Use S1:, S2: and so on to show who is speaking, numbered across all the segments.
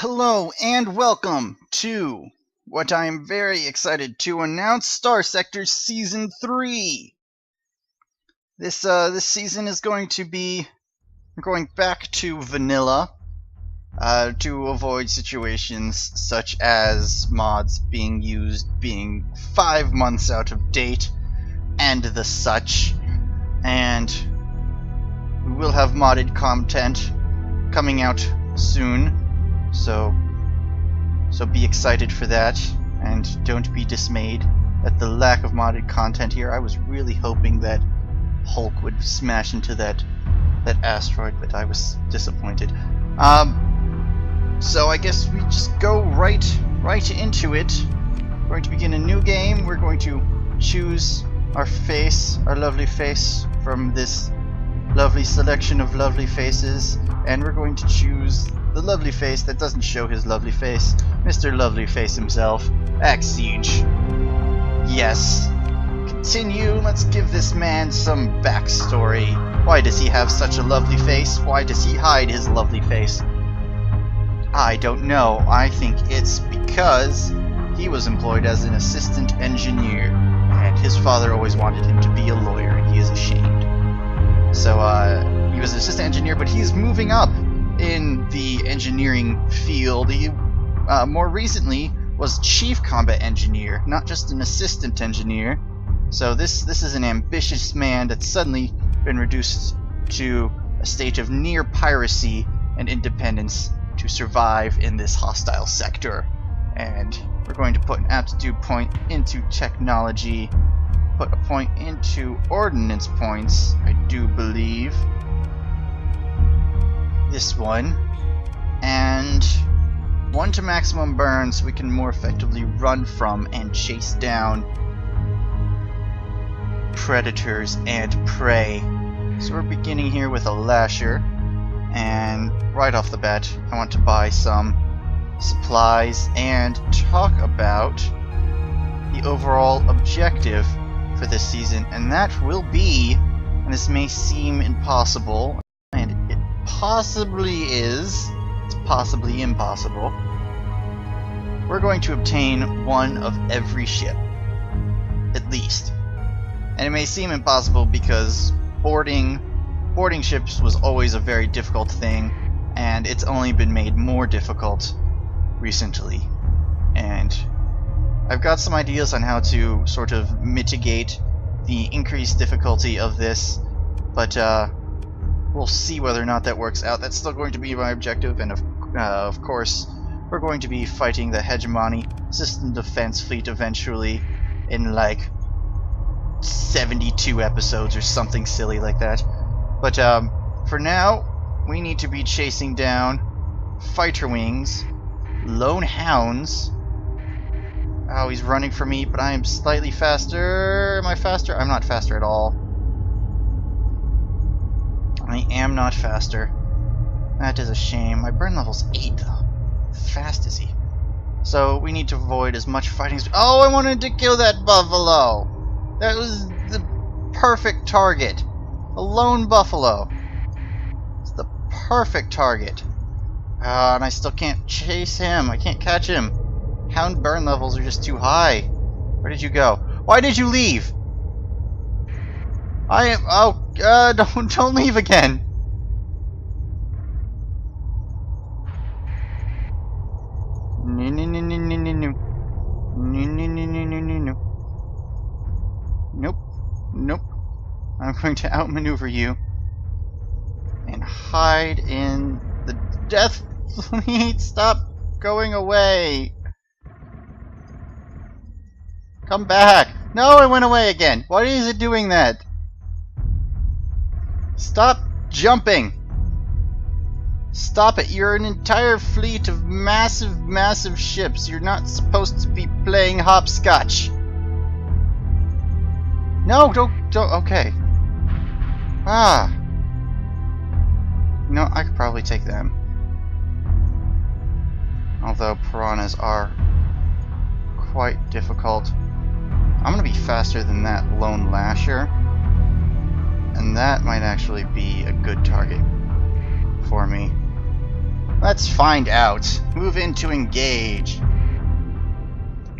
S1: Hello and welcome to what I am very excited to announce, Starsector Season 3. This season is going to be going back to vanilla to avoid situations such as mods being used being 5 months out of date and the such. And we will have modded content coming out soon. So be excited for that, and don't be dismayed at the lack of modded content here. I was really hoping that Hulk would smash into that asteroid, but I was disappointed. So I guess we just go right into it. We're going to begin a new game. We're going to choose our face, our lovely face, from this lovely selection of lovely faces, and we're going to choose the lovely face that doesn't show his lovely face, Mr. Lovely Face himself, Axe Siege. Yes. Continue, let's give this man some backstory. Why does he have such a lovely face? Why does he hide his lovely face? I don't know. I think it's because he was employed as an assistant engineer, and his father always wanted him to be a lawyer, and he is ashamed. So, he was an assistant engineer, but he's moving up in the engineering field. He more recently was chief combat engineer, not just an assistant engineer. So this is an ambitious man that's suddenly been reduced to a state of near piracy and independence to survive in this hostile sector. And we're going to put an aptitude point into technology, put a point into ordnance points, I do believe. This one, and one to maximum burn so we can more effectively run from and chase down predators and prey. So we're beginning here with a lasher, and right off the bat I want to buy some supplies and talk about the overall objective for this season, and that will be, and this may seem impossible, and it possibly is, it's possibly impossible, we're going to obtain one of every ship, at least. And it may seem impossible because boarding ships was always a very difficult thing, and it's only been made more difficult recently. And I've got some ideas on how to sort of mitigate the increased difficulty of this, but we'll see whether or not that works out. That's still going to be my objective, and of course we're going to be fighting the Hegemony System Defense Fleet eventually in like 72 episodes or something silly like that. But for now, we need to be chasing down fighter wings, lone hounds. Oh, he's running for me, but I am slightly faster. Am I faster? I'm not faster at all. I am not faster. That is a shame. My burn level's 8 though. How fast is he? So we need to avoid as much fighting as... Oh, I wanted to kill that buffalo! That was the perfect target. A lone buffalo. It's the perfect target. And I still can't chase him. I can't catch him. Hound burn levels are just too high. Where did you go? Why did you leave? I am... Oh, don't leave again. No, no, no, no, no, no, no. No, no, no, no, no, no, no. Nope. Nope. I'm going to outmaneuver you and hide in the death fleet. Stop going away. Come back. No, it went away again. Why is it doing that? Stop jumping. Stop it. You're an entire fleet of massive, massive ships. You're not supposed to be playing hopscotch. No, don't, okay. Ah. No, I could probably take them. Although piranhas are quite difficult. I'm gonna be faster than that lone lasher, and that might actually be a good target for me. Let's find out. Move in to engage.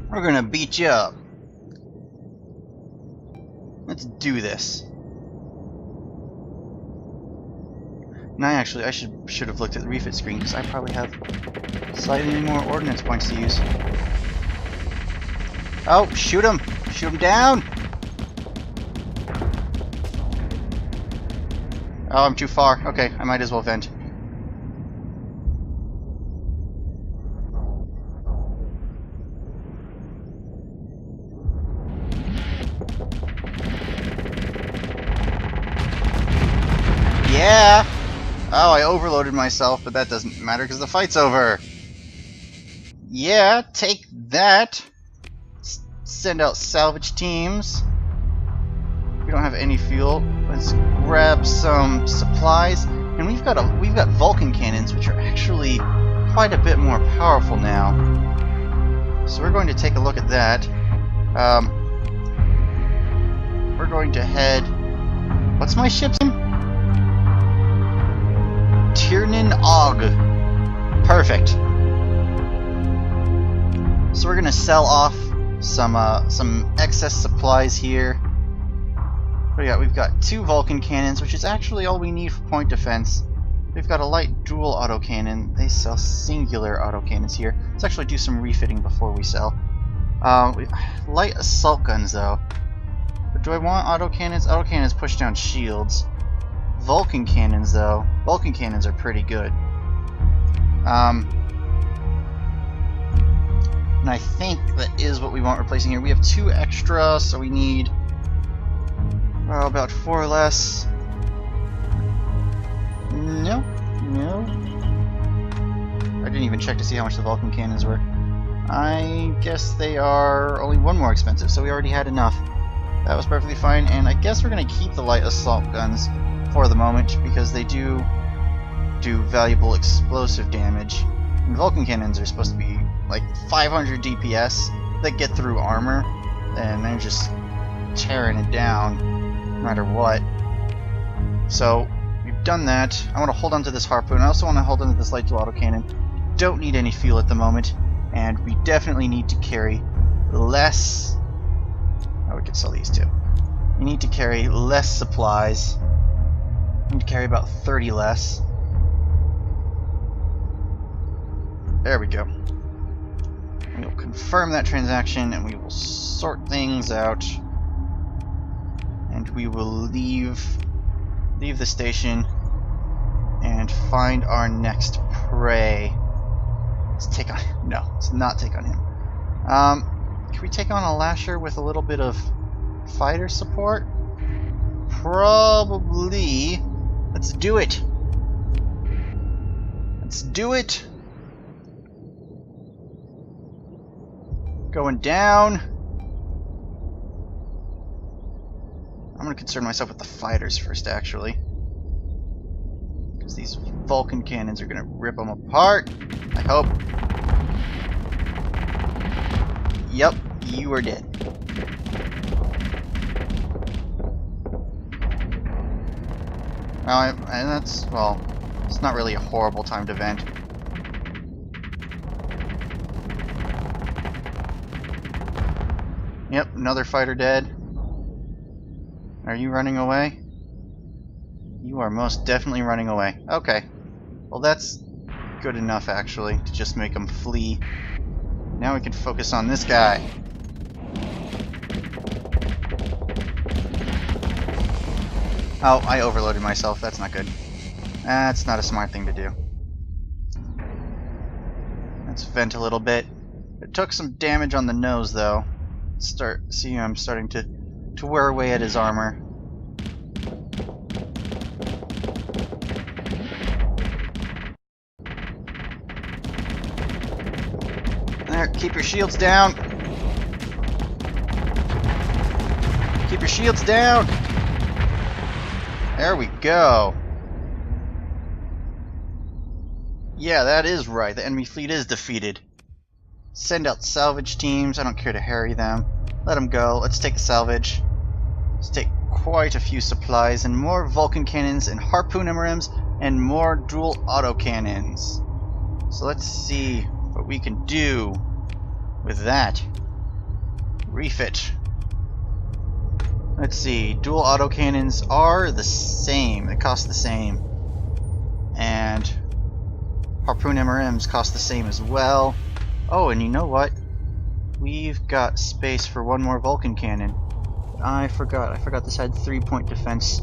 S1: We're gonna beat you up. Let's do this. And I should have looked at the refit screen because I probably have slightly more ordnance points to use. Oh, shoot him! Shoot him down! Oh, I'm too far. Okay, I might as well vent. Yeah! Oh, I overloaded myself, but that doesn't matter because the fight's over. Yeah, take that. Send out salvage teams. We don't have any fuel. Let's grab some supplies, and we've got Vulcan cannons, which are actually quite a bit more powerful now. So we're going to take a look at that. We're going to head. What's my ship's name? Tiernan Og. Perfect. So we're gonna sell off some excess supplies here. What do we got? We've got 2 Vulcan cannons, which is actually all we need for point defense. We've got a light dual autocannon. They sell singular autocannons here. Let's actually do some refitting before we sell. Light assault guns though. But do I want autocannons? Autocannons push down shields. Vulcan cannons though. Vulcan cannons are pretty good. And I think that is what we want replacing here. We have 2 extra, so we need about 4 less. No. I didn't even check to see how much the Vulcan cannons were. I guess they are only 1 more expensive, so we already had enough. That was perfectly fine, and I guess we're going to keep the light assault guns for the moment, because they do valuable explosive damage. And Vulcan cannons are supposed to be like 500 DPS that get through armor, and they're just tearing it down no matter what. So we've done that. I want to hold on to this harpoon. I also want to hold on to this light dual autocannon. Don't need any fuel at the moment, and we definitely need to carry less. Oh, we could sell these too. We need to carry less supplies. We need to carry about 30 less. There we go. We'll confirm that transaction, and we will sort things out. And we will leave the station and find our next prey. Let's take on. No, let's not take on him. Can we take on a Lasher with a little bit of fighter support? Probably. Let's do it. Let's do it. Going down. I'm going to concern myself with the fighters first, actually. Because these Vulcan cannons are going to rip them apart. I hope. Yep, you are dead. And that's, well, it's not really a horrible time to vent. Yep, another fighter dead. Are you running away? You are most definitely running away. Okay. Well, that's good enough, actually, to just make them flee. Now we can focus on this guy. Oh, I overloaded myself. That's not good. That's not a smart thing to do. Let's vent a little bit. It took some damage on the nose, though. See, I'm starting to wear away at his armor. There, keep your shields down. Keep your shields down. There we go. Yeah, that is right. The enemy fleet is defeated. Send out salvage teams. I don't care to harry them. Let them go. Let's take the salvage. Let's take quite a few supplies and more Vulcan cannons and harpoon MRMs and more dual autocannons. So let's see what we can do with that. Refit. Let's see. Dual autocannons are the same. They cost the same. And harpoon MRMs cost the same as well. Oh, and you know what? We've got space for one more Vulcan cannon. I forgot this had 3-point defense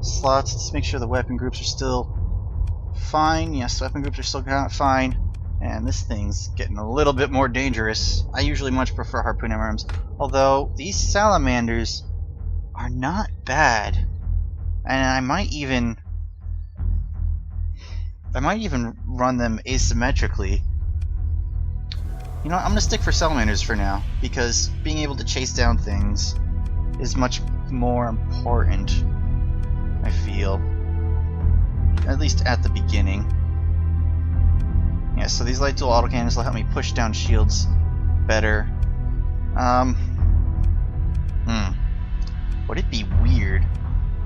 S1: slots. Let's make sure the weapon groups are still fine. Yes, weapon groups are still fine. And this thing's getting a little bit more dangerous. I usually much prefer harpoon MRMs. Although, these salamanders are not bad. And I might even run them asymmetrically. You know what, I'm gonna stick for salamanders for now, because being able to chase down things is much more important, I feel. At least at the beginning. Yeah, so these light dual autocannons will help me push down shields better. Would it be weird?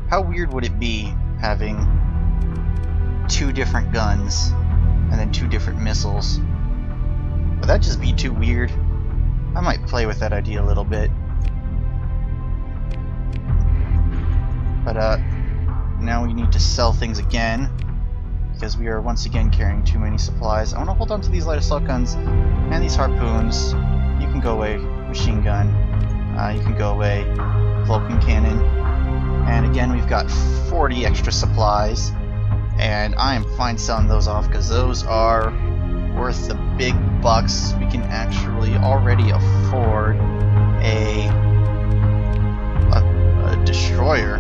S1: How weird would it be having 2 different guns and then 2 different missiles? Would that just be too weird? I might play with that idea a little bit. But now we need to sell things again, because we are once again carrying too many supplies. I want to hold on to these light assault guns and these harpoons. You can go away, machine gun. You can go away, Vulcan cannon. And again, we've got 40 extra supplies, and I am fine selling those off because those are worth the big bucks. We can actually already afford a destroyer.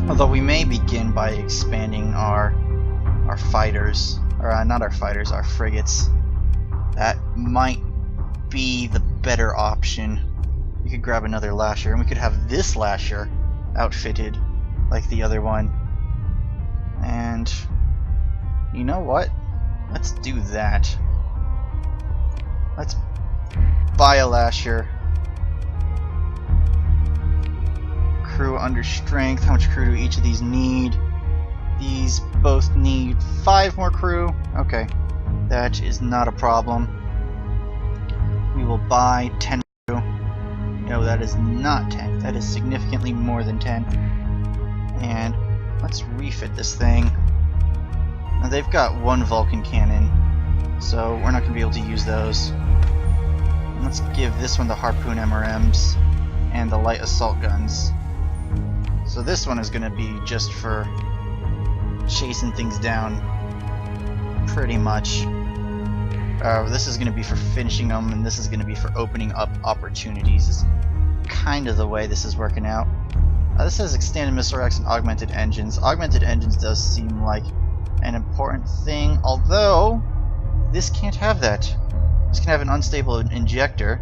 S1: Although we may begin by expanding our fighters, or not our fighters, our frigates. That might be the better option. We could grab another lasher, and we could have this lasher outfitted like the other one. And you know what? Let's do that. Let's buy a lasher. Crew under strength. How much crew do each of these need? These both need 5 more crew. Okay, that is not a problem. We will buy 10 crew. No, that is not 10. That is significantly more than 10. And let's refit this thing. Now they've got 1 Vulcan cannon, so we're not going to be able to use those. And let's give this one the harpoon MRMs and the light assault guns. So this one is going to be just for chasing things down, pretty much. This is going to be for finishing them, and this is going to be for opening up opportunities. Is kind of the way this is working out. This has extended missile racks and augmented engines. Augmented engines does seem like an important thing, although this can't have that. This can have an unstable injector.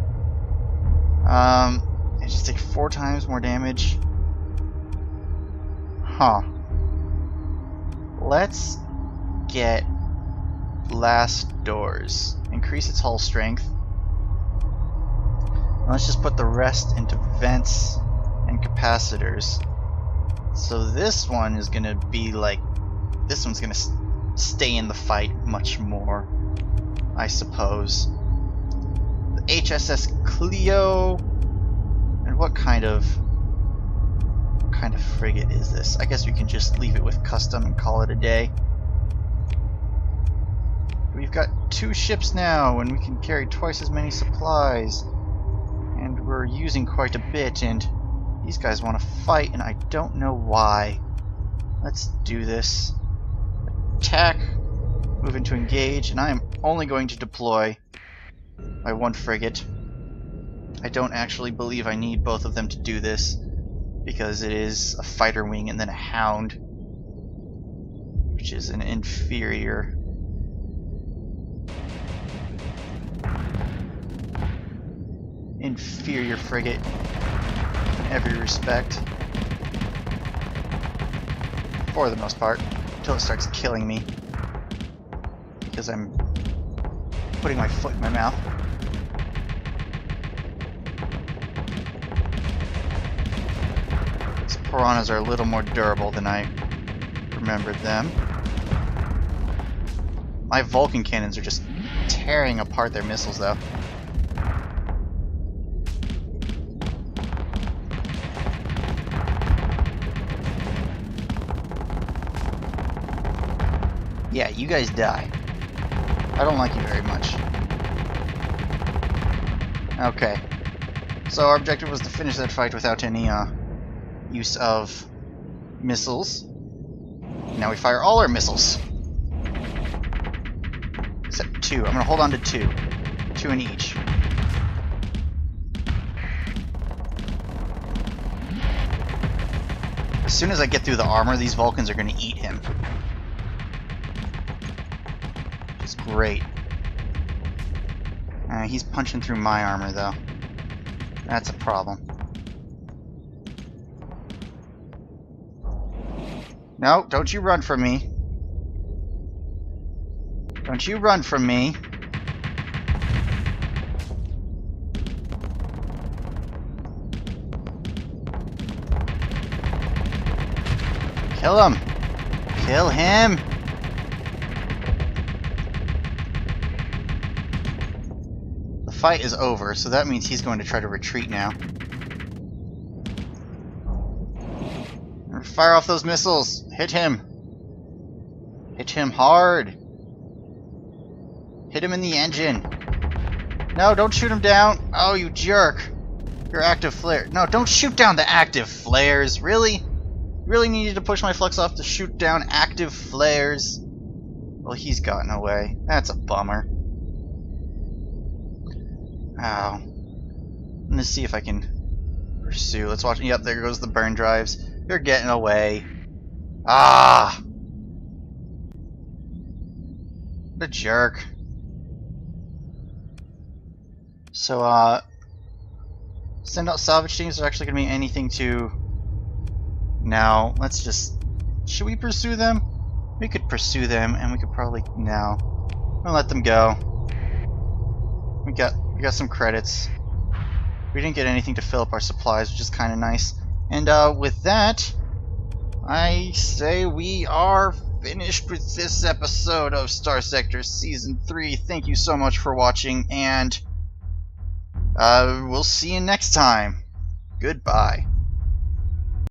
S1: It just takes 4 times more damage. Huh. Let's get blast doors. Increase its hull strength. Let's just put the rest into vents and capacitors. So this one is gonna be like, this one's gonna stay in the fight much more, I suppose. The HSS Clio, and what kind of frigate is this? I guess we can just leave it with custom and call it a day. We've got 2 ships now, and we can carry twice as many supplies, and we're using quite a bit, and these guys want to fight, and I don't know why. Let's do this. Attack, move into engage, and I am only going to deploy my 1 frigate. I don't actually believe I need both of them to do this, because it is a fighter wing and then a hound, which is an inferior frigate in every respect, for the most part, until it starts killing me because I'm putting my foot in my mouth. These piranhas are a little more durable than I remembered them. My Vulcan cannons are just tearing apart their missiles, though. Yeah, you guys die. I don't like you very much. Okay. So our objective was to finish that fight without any use of missiles. Now we fire all our missiles. Except 2. I'm going to hold on to 2. 2 in each. As soon as I get through the armor, these Vulcans are going to eat him. Which is great. He's punching through my armor, though. That's a problem. No, don't you run from me. Don't you run from me. Kill him. Kill him. The fight is over, so that means he's going to try to retreat now. Fire off those missiles. Hit him. Hit him hard. Hit him in the engine. No, don't shoot him down. Oh, you jerk. Your active flare. No, don't shoot down the active flares. Really? Really needed to push my flux off to shoot down active flares? Well, he's gotten away. That's a bummer. Oh. Let's see if I can pursue. Let's watch. Yep, there goes the burn drives. You're getting away. Ah! What a jerk. So, send out salvage teams. Is there actually going to be anything to... No, let's just... Should we pursue them? We could pursue them, and we could probably... No. I'm gonna let them go. We got some credits. We didn't get anything to fill up our supplies, which is kind of nice. And with that, I say we are finished with this episode of Starsector Season 3. Thank you so much for watching, and we'll see you next time. Goodbye.